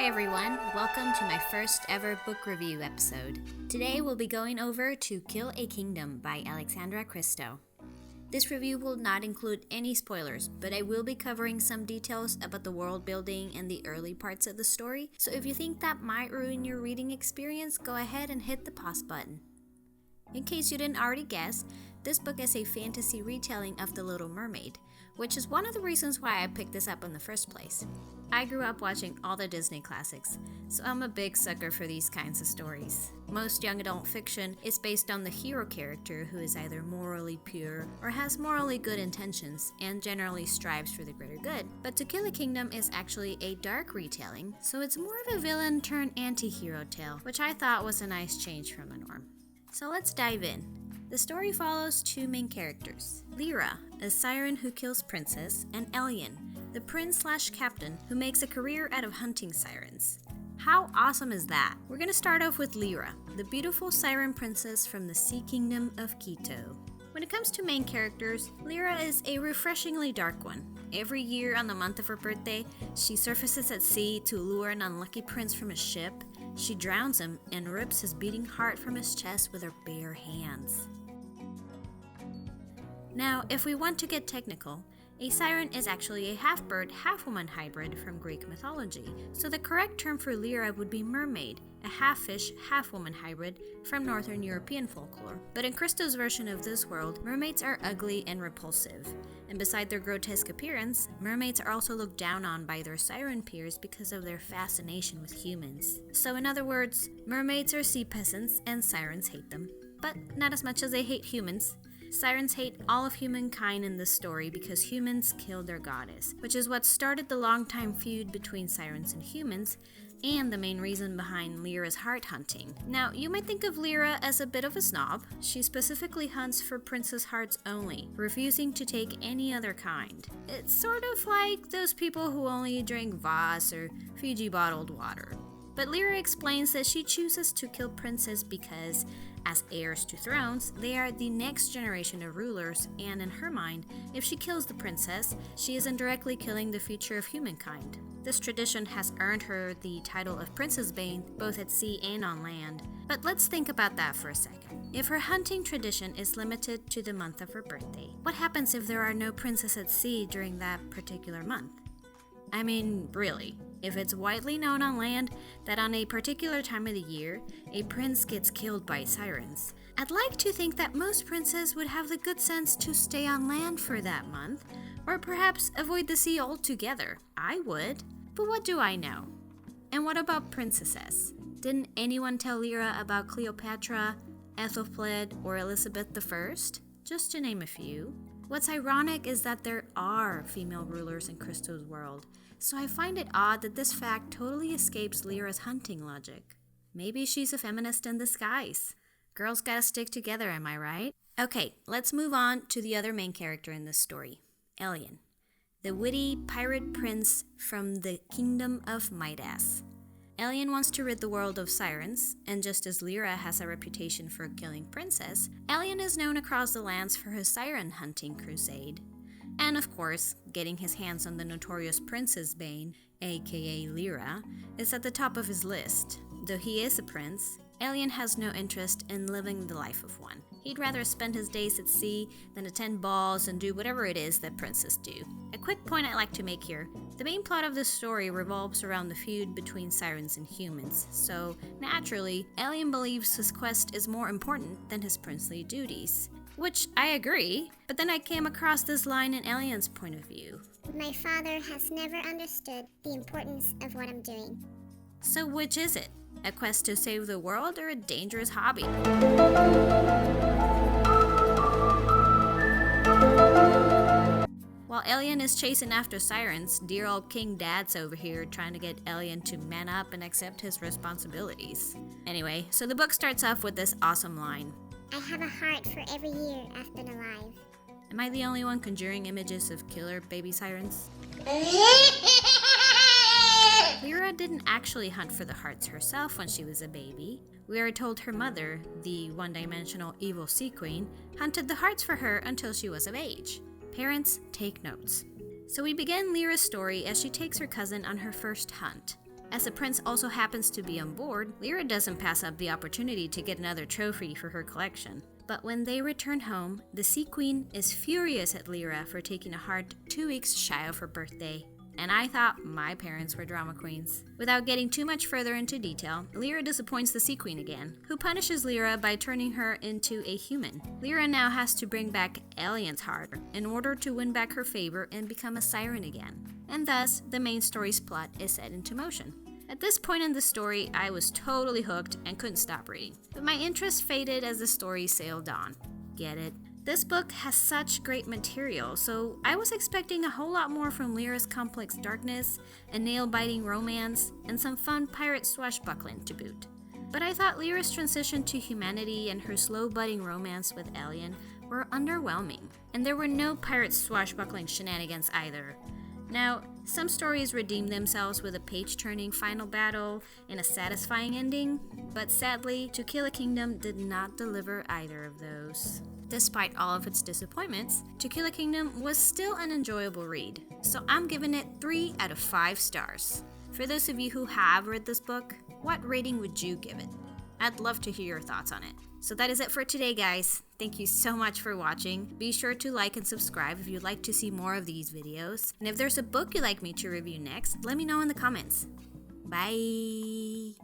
Hi everyone, welcome to my first ever book review episode. Today we'll be going over To Kill a Kingdom by Alexandra Christo. This review will not include any spoilers, but I will be covering some details about the world building and the early parts of the story, so if you think that might ruin your reading experience, go ahead and hit the pause button. In case you didn't already guess, this book is a fantasy retelling of The Little Mermaid, which is one of the reasons why I picked this up in the first place. I grew up watching all the Disney classics, so I'm a big sucker for these kinds of stories. Most young adult fiction is based on the hero character who is either morally pure or has morally good intentions and generally strives for the greater good. But To Kill a Kingdom is actually a dark retelling, so it's more of a villain turned anti-hero tale, which I thought was a nice change from the norm. So let's dive in. The story follows two main characters, Lyra, a siren who kills princess, and Elyon, the prince/captain who makes a career out of hunting sirens. How awesome is that? We're gonna start off with Lyra, the beautiful siren princess from the Sea Kingdom of Quito. When it comes to main characters, Lyra is a refreshingly dark one. Every year on the month of her birthday, she surfaces at sea to lure an unlucky prince from his ship. She drowns him and rips his beating heart from his chest with her bare hands. Now, if we want to get technical, a siren is actually a half-bird, half-woman hybrid from Greek mythology, so the correct term for Lyra would be mermaid, a half-fish, half-woman hybrid from Northern European folklore. But in Christo's version of this world, mermaids are ugly and repulsive, and beside their grotesque appearance, mermaids are also looked down on by their siren peers because of their fascination with humans. So in other words, mermaids are sea peasants and sirens hate them. But not as much as they hate humans. Sirens hate all of humankind in this story because humans killed their goddess, which is what started the long-time feud between sirens and humans, and the main reason behind Lyra's heart hunting. Now, you might think of Lyra as a bit of a snob. She specifically hunts for princess hearts only, refusing to take any other kind. It's sort of like those people who only drink Voss or Fiji bottled water. But Lyra explains that she chooses to kill princes because, as heirs to thrones, they are the next generation of rulers, and in her mind, if she kills the princess, she is indirectly killing the future of humankind. This tradition has earned her the title of Princess Bane, both at sea and on land. But let's think about that for a second. If her hunting tradition is limited to the month of her birthday, what happens if there are no princes at sea during that particular month? I mean, really, if it's widely known on land that on a particular time of the year, a prince gets killed by sirens, I'd like to think that most princes would have the good sense to stay on land for that month, or perhaps avoid the sea altogether. I would, but what do I know? And what about princesses? Didn't anyone tell Lyra about Cleopatra, Ethelfled, or Elizabeth I? Just to name a few. What's ironic is that there are female rulers in Christo's world, so I find it odd that this fact totally escapes Lyra's hunting logic. Maybe she's a feminist in disguise. Girls gotta stick together, am I right? Okay, let's move on to the other main character in this story, Elyon, the witty pirate prince from the Kingdom of Midas. Elyon wants to rid the world of sirens, and just as Lyra has a reputation for killing princess, Elyon is known across the lands for his siren hunting crusade. And of course, getting his hands on the notorious Princess Bane, aka Lyra, is at the top of his list. Though he is a prince, Elyon has no interest in living the life of one. He'd rather spend his days at sea than attend balls and do whatever it is that princes do. A quick point I'd like to make here. The main plot of this story revolves around the feud between sirens and humans, so naturally, Elyon believes his quest is more important than his princely duties. Which I agree, but then I came across this line in Elyon's point of view. My father has never understood the importance of what I'm doing. So which is it? A quest to save the world or a dangerous hobby? While Elyon is chasing after sirens, dear old King Dad's over here trying to get Elyon to man up and accept his responsibilities. Anyway, so the book starts off with this awesome line. I have a heart for every year I've been alive. Am I the only one conjuring images of killer baby sirens? Lyra didn't actually hunt for the hearts herself when she was a baby. We are told her mother, the one-dimensional evil sea queen, hunted the hearts for her until she was of age. Parents, take notes. So we begin Lyra's story as she takes her cousin on her first hunt. As the prince also happens to be on board, Lyra doesn't pass up the opportunity to get another trophy for her collection. But when they return home, the Sea Queen is furious at Lyra for taking a heart 2 weeks shy of her birthday. And I thought my parents were drama queens. Without getting too much further into detail, Lyra disappoints the Sea Queen again, who punishes Lyra by turning her into a human. Lyra now has to bring back Alien's heart in order to win back her favor and become a siren again. And thus, the main story's plot is set into motion. At this point in the story, I was totally hooked and couldn't stop reading. But my interest faded as the story sailed on. Get it? This book has such great material, so I was expecting a whole lot more from Lyra's complex darkness, a nail-biting romance, and some fun pirate swashbuckling to boot. But I thought Lyra's transition to humanity and her slow-budding romance with Alien were underwhelming, and there were no pirate swashbuckling shenanigans either. Now, some stories redeem themselves with a page-turning final battle and a satisfying ending, but sadly, To Kill a Kingdom did not deliver either of those. Despite all of its disappointments, To Kill a Kingdom was still an enjoyable read, so I'm giving it 3 out of 5 stars. For those of you who have read this book, what rating would you give it? I'd love to hear your thoughts on it. So that is it for today, guys. Thank you so much for watching. Be sure to like and subscribe if you'd like to see more of these videos. And if there's a book you'd like me to review next, let me know in the comments. Bye!